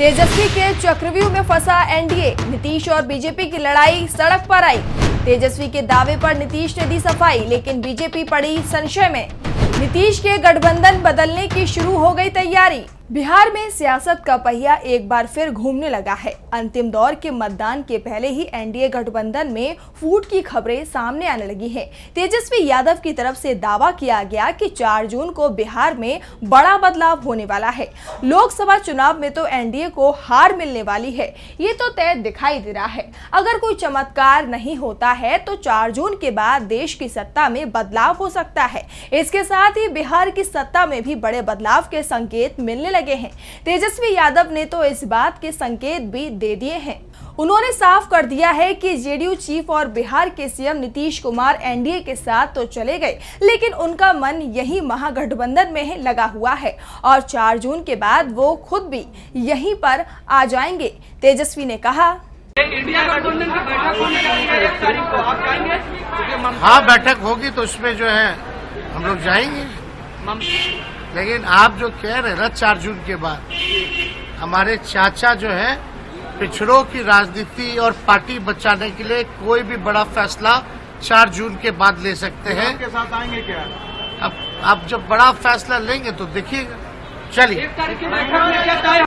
तेजस्वी के चक्रव्यूह में फंसा एनडीए, नीतीश और बीजेपी की लड़ाई सड़क पर आई। तेजस्वी के दावे पर नीतीश ने दी सफाई, लेकिन बीजेपी पड़ी संशय में। नीतीश के गठबंधन बदलने की शुरू हो गई तैयारी। बिहार में सियासत का पहिया एक बार फिर घूमने लगा है। अंतिम दौर के मतदान के पहले ही एनडीए गठबंधन में फूट की खबरें सामने आने लगी हैं। तेजस्वी यादव की तरफ से दावा किया गया कि 4 जून को बिहार में बड़ा बदलाव होने वाला है। लोकसभा चुनाव में तो एनडीए को हार मिलने वाली है, ये तो तय दिखाई दे रहा है। अगर कोई चमत्कार नहीं होता है तो 4 जून के बाद देश की सत्ता में बदलाव हो सकता है। इसके साथ ही बिहार की सत्ता में भी बड़े बदलाव के संकेत मिलने लगे हैं। तेजस्वी यादव ने तो इस बात के संकेत भी दे दिए हैं। उन्होंने साफ कर दिया है कि जेडीयू चीफ और बिहार के सीएम नीतीश कुमार एनडीए के साथ तो चले गए, लेकिन उनका मन यही महागठबंधन में लगा हुआ है और 4 जून के बाद वो खुद भी यहीं पर आ जाएंगे। तेजस्वी ने कहा, इंडिया गठबंधन की बैठक होने जा रही है 1 तारीख को, आप जाएंगे? हाँ, बैठक होगी तो उसमें जो है हम लोग जाएंगे। लेकिन आप जो कह रहे हैं ना 4 जून के बाद, हमारे चाचा जो है पिछड़ों की राजनीति और पार्टी बचाने के लिए कोई भी बड़ा फैसला 4 जून के बाद ले सकते हैं। आपके साथ आएंगे क्या? अब जब बड़ा फैसला लेंगे तो देखिएगा। चलिए।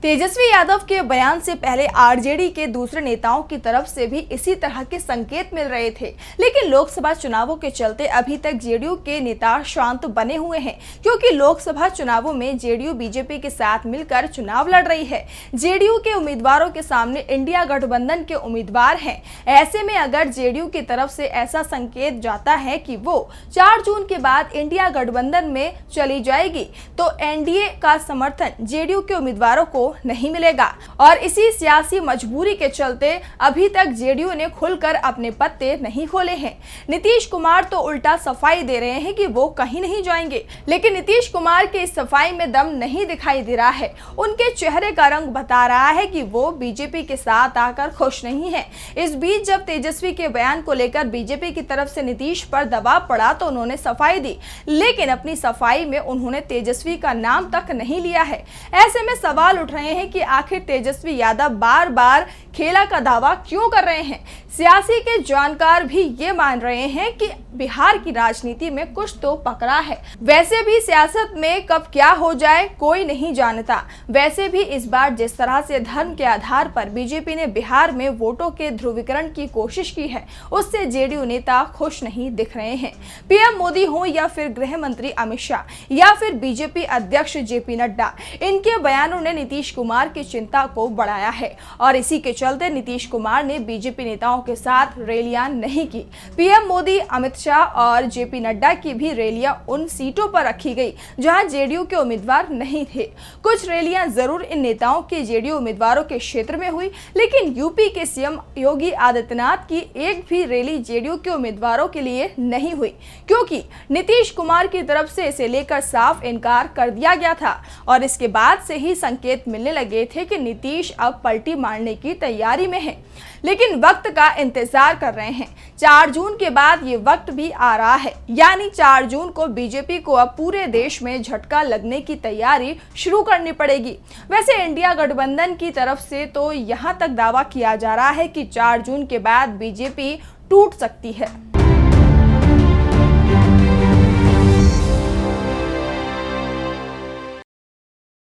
तेजस्वी यादव के बयान से पहले आरजेडी के दूसरे नेताओं की तरफ से भी इसी तरह के संकेत मिल रहे थे, लेकिन लोकसभा चुनावों के चलते अभी तक जेडीयू के नेता शांत बने हुए हैं, क्योंकि लोकसभा चुनावों में जेडीयू बीजेपी के साथ मिलकर चुनाव लड़ रही है। जेडीयू के उम्मीदवारों के सामने इंडिया गठबंधन के उम्मीदवार हैं। ऐसे में अगर जेडीयू की तरफ से ऐसा संकेत जाता है कि वो 4 जून के बाद इंडिया गठबंधन में चली जाएगी, तो एनडीए का समर्थन जेडीयू के उम्मीदवारों को नहीं मिलेगा और इसी सियासी मजबूरी के चलते अभी तक जेडीयू ने खुलकर अपने पत्ते नहीं खोले हैं। नीतीश कुमार तो उल्टा सफाई दे रहे हैं कि वो कहीं नहीं जाएंगे, लेकिन नीतीश कुमार के इस सफाई में दम नहीं दिखाई दे रहा है। उनके चेहरे का रंग बता रहा है कि वो बीजेपी के साथ आकर खुश नहीं है। इस बीच जब तेजस्वी के बयान को लेकर बीजेपी की तरफ से नीतीश पर दबाव पड़ा तो उन्होंने सफाई दी, लेकिन अपनी सफाई में उन्होंने तेजस्वी का नाम तक नहीं लिया है। ऐसे में सवाल उठ रहे हैं कि आखिर तेजस्वी यादव बार बार खेला का दावा क्यों कर रहे हैं। सियासी के जानकार भी ये मान रहे हैं कि बिहार की राजनीति में कुछ तो पकड़ा है। वैसे भी सियासत में कब क्या हो जाए कोई नहीं जानता। वैसे भी इस बार जिस तरह से धर्म के आधार पर बीजेपी ने बिहार में वोटों के ध्रुवीकरण की कोशिश की है, उससे जेडीयू नेता खुश नहीं दिख रहे हैं। पीएम मोदी हो या फिर गृह मंत्री अमित शाह या फिर बीजेपी अध्यक्ष जेपी नड्डा, इनके बयानों ने नीतीश कुमार की चिंता को बढ़ाया है और इसी के चलते नीतीश कुमार ने बीजेपी नेताओं के साथ रैलियां नहीं की। पीएम मोदी, अमित शाह और जेपी नड्डा की भी रैलियां उन सीटों पर रखी गई जहां जेडीयू के उम्मीदवार नहीं थे। कुछ रैलियां जरूर इन नेताओं के जेडीयू उम्मीदवारों के क्षेत्र में हुई, लेकिन यूपी के सीएम योगी आदित्यनाथ की एक भी रैली जेडीयू के उम्मीदवारों के लिए नहीं हुई, क्योंकि नीतीश कुमार की तरफ से इसे लेकर साफ इनकार कर दिया गया था और इसके बाद से ही संकेत मिलने लगे थे कि नीतीश अब पलटी मारने की तैयारी में है, लेकिन वक्त का इंतजार कर रहे हैं। 4 जून के बाद ये वक्त भी आ रहा है, यानी 4 जून को बीजेपी को अब पूरे देश में झटका लगने की तैयारी शुरू करनी पड़ेगी। वैसे इंडिया गठबंधन की तरफ से तो यहां तक दावा किया जा रहा है कि 4 जून के बाद बीजेपी टूट सकती है।